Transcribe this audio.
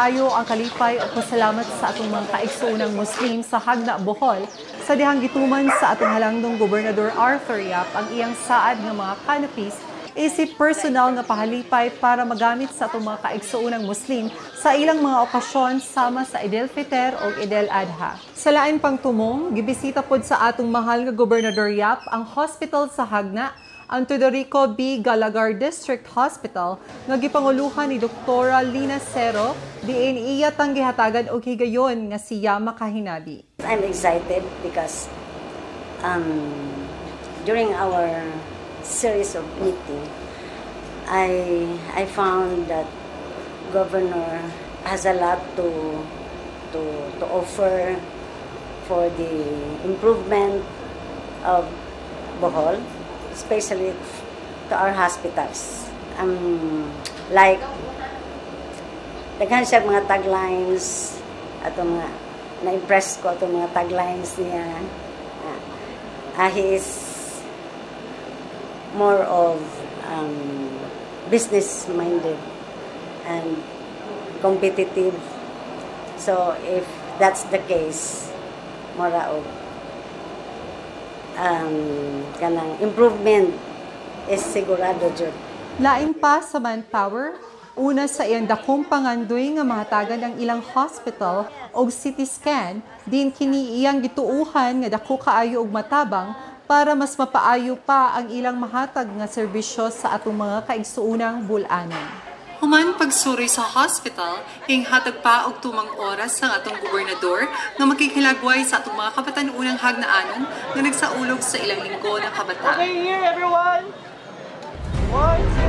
kaayo ang kalipay o pasalamat sa atong mga kaigsuunang Muslim sa Hagna, Bohol sa dihang gituman sa atong halangdong Gobernador Arthur Yap ang iyang saad nga mga canopies isip personal nga pahalipay para magamit sa atong mga kaigsuunang Muslim sa ilang mga okasyon sama sa Eid al-Fitr o Eid al-Adha. Sa lain pang tumong, gibisita pod sa atong mahal nga Gobernador Yap ang hospital sa Hagna, ang Teodorico B. Galagar District Hospital nga gipanguluhan ni Doktora Lina Cero diin iya tang gihatagan og higayon nga siya makahinabi. I'm excited because during our series of meeting, I found that Governor has a lot to offer for the improvement of Bohol, especially to our hospitals. Like daghan siya mga taglines ato mga na-impress ko ato mga taglines niya. He is more of business-minded and competitive. So if that's the case, mora og kanang improvement is sigurado jud. Lain pa sa manpower, una sa iyang dakong pangandoy nga mahatagan ang ilang hospital og CT scan, din kini iyang gituuhan nga dako kaayo og matabang para mas mapaayo pa ang ilang mahatag nga serbisyo sa atong mga kaigsuunang bulanan. Human pagsuri sa hospital, hinghatag pa og tumang oras ang atong gobernador nga makikilagway sa atong mga kabatan-unang hagnaanon nga nagsaulog sa ilang linggo ng kabataan. Okay, here everyone. 1, 2.